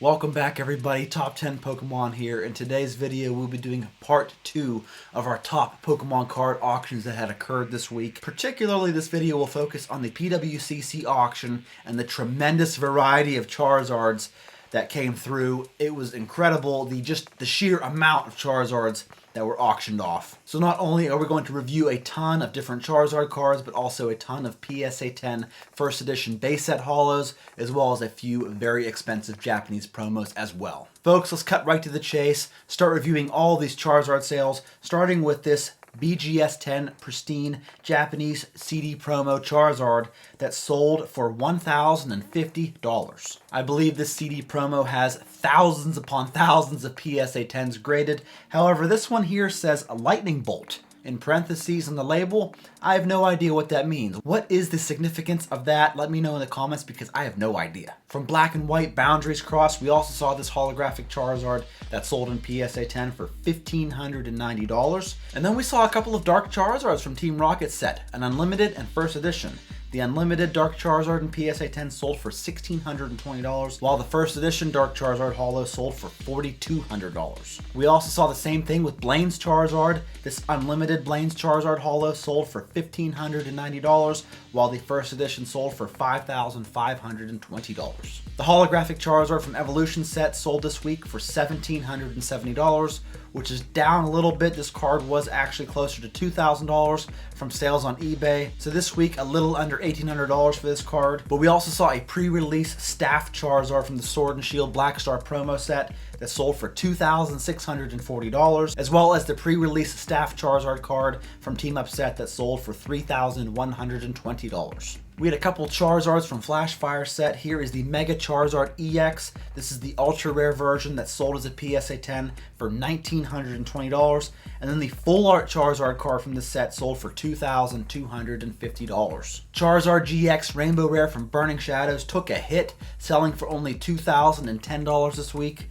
Welcome back everybody, Top 10 Pokemon here. In today's video we'll be doing part 2 of our top Pokemon card auctions that had occurred this week. Particularly this video will focus on the PWCC auction and the tremendous variety of Charizards that came through. It was incredible, the sheer amount of Charizards that were auctioned off. So not only are we going to review a ton of different Charizard cards, but also a ton of PSA 10 first edition base set holos, as well as a few very expensive Japanese promos as well. Folks, let's cut right to the chase, start reviewing all these Charizard sales, starting with this BGS 10 pristine Japanese CD promo Charizard that sold for $1,050. I believe this CD promo has thousands upon thousands of PSA 10s graded. However, this one here says a lightning bolt in parentheses on the label. I have no idea what that means. What is the significance of that? Let me know in the comments because I have no idea. From Black and White Boundaries Cross, we also saw this holographic Charizard that sold in PSA 10 for $1,590. And then we saw a couple of Dark Charizards from Team Rocket set, an Unlimited and First Edition. The Unlimited Dark Charizard in PSA 10 sold for $1,620, while the First Edition Dark Charizard Holo sold for $4,200. We also saw the same thing with Blaine's Charizard. This Unlimited Blaine's Charizard Holo sold for $1,590, while the First Edition sold for $5,520. The Holographic Charizard from Evolution set sold this week for $1,770, which is down a little bit. This card was actually closer to $2,000 from sales on eBay. So this week, a little under $1,800 for this card. But we also saw a pre-release Staff Charizard from the Sword and Shield Black Star promo set that sold for $2,640, as well as the pre-release Staff Charizard card from Team Up set that sold for $3,120. We had a couple Charizards from Flash Fire set. Here is the Mega Charizard EX. This is the ultra rare version that sold as a PSA 10 for $1,920. And then the Full Art Charizard card from this set sold for $2,250. Charizard GX Rainbow Rare from Burning Shadows took a hit, selling for only $2,010 this week.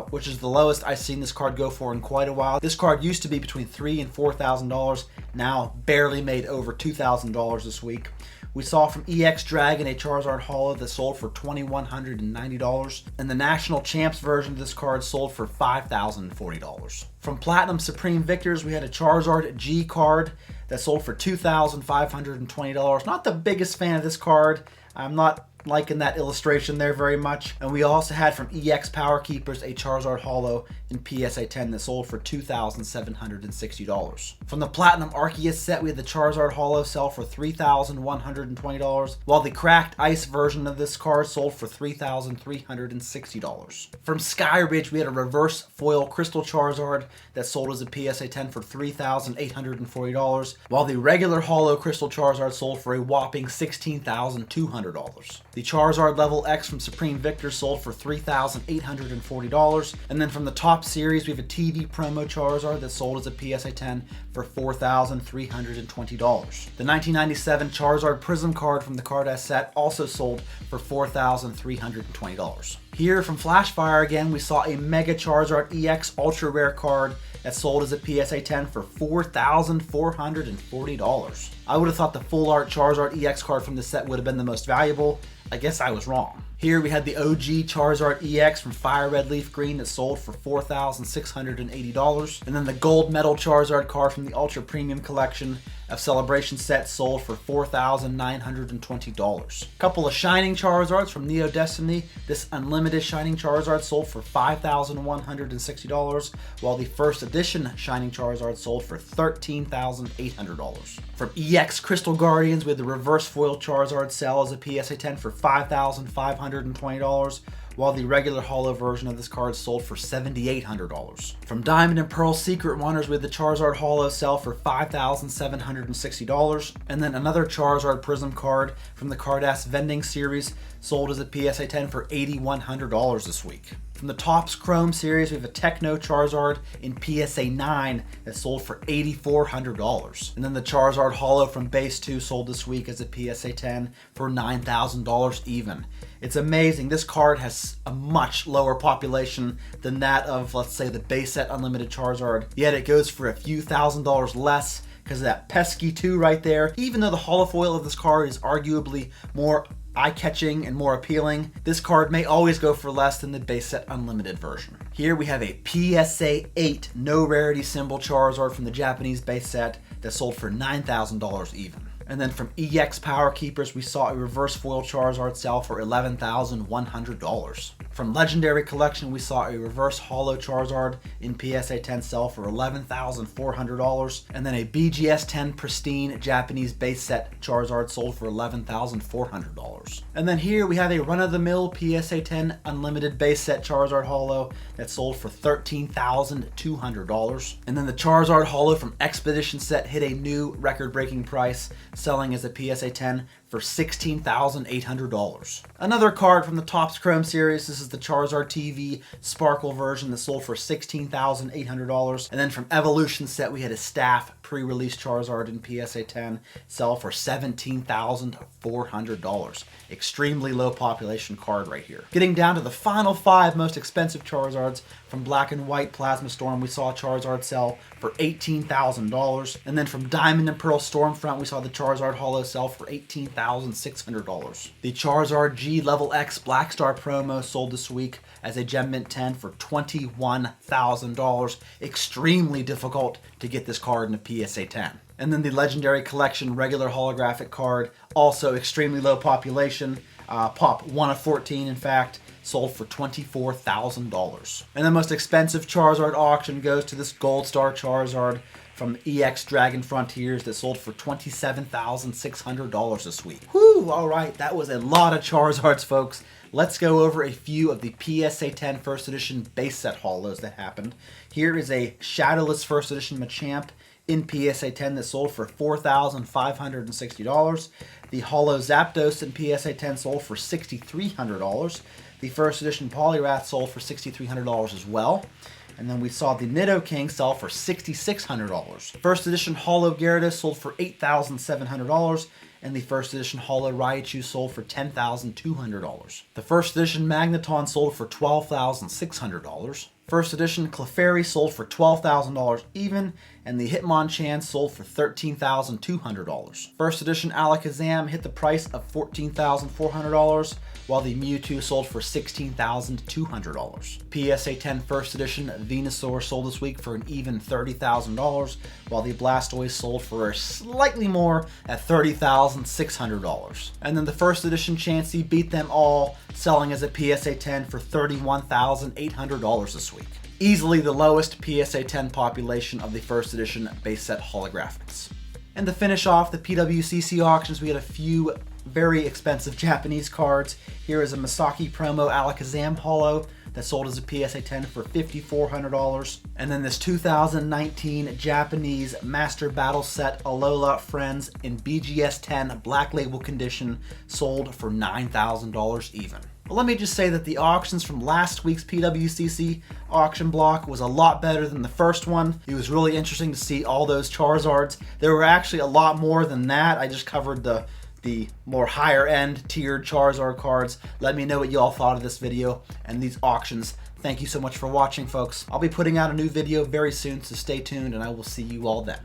Which is the lowest I've seen this card go for in quite a while. This card used to be between $3,000 and $4,000, now barely made over $2,000 this week. We saw from EX Dragon a Charizard Holo that sold for $2,190, and the National Champs version of this card sold for $5,040. From Platinum Supreme Victors, we had a Charizard G card that sold for $2,520. Not the biggest fan of this card. I'm not liking that illustration there very much. And we also had from EX Power Keepers a Charizard Holo in PSA 10 that sold for $2,760. From the Platinum Arceus set, we had the Charizard Holo sell for $3,120, while the Cracked Ice version of this card sold for $3,360. From Skyridge, we had a Reverse Foil Crystal Charizard that sold as a PSA 10 for $3,840, while the regular Holo Crystal Charizard sold for a whopping $16,200. The Charizard Level X from Supreme Victor sold for $3,840. And then from the top series, we have a TV promo Charizard that sold as a PSA 10 for $4,320. The 1997 Charizard Prism card from the Card S set also sold for $4,320. Here from Flashfire again, we saw a Mega Charizard EX Ultra Rare card that sold as a PSA 10 for $4,440. I would have thought the Full Art Charizard EX card from this set would have been the most valuable. I guess I was wrong. Here we had the OG Charizard EX from Fire Red Leaf Green that sold for $4,680. And then the Gold Medal Charizard card from the Ultra Premium Collection of Celebration set sold for $4,920. A couple of Shining Charizards from Neo Destiny. This Unlimited Shining Charizard sold for $5,160, while the First Edition Shining Charizard sold for $13,800. From EX Crystal Guardians, we had the Reverse Foil Charizard sell as a PSA 10 for $5,520, while the regular holo version of this card sold for $7,800. From Diamond and Pearl Secret Wonders, we had the Charizard Holo sell for $5,760, and then another Charizard Prism card from the Card S vending series sold as a PSA 10 for $8,100 this week. From the Topps Chrome series, we have a Techno Charizard in PSA 9 that sold for $8,400. And then the Charizard Holo from Base 2 sold this week as a PSA 10 for $9,000 even. It's amazing. This card has a much lower population than that of, let's say, the base set Unlimited Charizard, yet it goes for a few $1,000s less because of that pesky 2 right there. Even though the holofoil of this card is arguably more eye-catching and more appealing, this card may always go for less than the base set unlimited version. Here we have a PSA 8 no rarity symbol Charizard from the Japanese base set that sold for $9,000 even. And then from EX Power Keepers, we saw a reverse foil Charizard sell for $11,100. From Legendary Collection, we saw a reverse holo Charizard in PSA 10 sell for $11,400. And then a BGS 10 pristine Japanese base set Charizard sold for $11,400. And then here we have a run-of-the-mill PSA 10 unlimited base set Charizard holo that sold for $13,200. And then the Charizard holo from Expedition set hit a new record-breaking price, selling as a PSA 10 for $16,800. Another card from the Topps Chrome series, this is the Charizard TV Sparkle version that sold for $16,800. And then from Evolution set, we had a staff pre-release Charizard in PSA 10 sell for $17,400. Extremely low population card right here. Getting down to the final 5 most expensive Charizards, from Black and White Plasma Storm, we saw a Charizard sell for $18,000. And then from Diamond and Pearl Stormfront, we saw the Charizard holo sell for $18,600. The Charizard G Level X Black Star promo sold this week as a Gem Mint 10 for $21,000. Extremely difficult to get this card in a PSA 10. And then the Legendary Collection regular holographic card, also extremely low population, pop 1 of 14 in fact, sold for $24,000. And the most expensive Charizard auction goes to this Gold Star Charizard from EX Dragon Frontiers that sold for $27,600 this week. Whew, alright, that was a lot of Charizards, folks. Let's go over a few of the PSA 10 First Edition base set holos that happened. Here is a Shadowless First Edition Machamp in PSA 10 that sold for $4,560. The holo Zapdos in PSA 10 sold for $6,300. The First Edition Poliwrath sold for $6,300 as well. And then we saw the Nidoking sell for $6,600. First Edition Holo Gyarados sold for $8,700. And the First Edition Holo Raichu sold for $10,200. The First Edition Magneton sold for $12,600. First Edition Clefairy sold for $12,000 even, and the Hitmonchan sold for $13,200. First Edition Alakazam hit the price of $14,400, while the Mewtwo sold for $16,200. PSA 10 First Edition Venusaur sold this week for an even $30,000, while the Blastoise sold for slightly more at $30,600. And then the First Edition Chansey beat them all, selling as a PSA 10 for $31,800 this week. Easily the lowest PSA 10 population of the First Edition base set holographics. And to finish off the PWCC auctions, we had a few very expensive Japanese cards. Here is a Masaki promo Alakazam holo that sold as a PSA 10 for $5,400. And then this 2019 Japanese Master Battle Set Alola Friends in BGS 10 Black Label condition sold for $9,000 even. But let me just say that the auctions from last week's PWCC auction block was a lot better than the first one. It was really interesting to see all those Charizards. There were actually a lot more than that. I just covered the more higher end tiered Charizard cards. Let me know what you all thought of this video and these auctions. Thank you so much for watching, folks. I'll be putting out a new video very soon, so stay tuned and I will see you all then.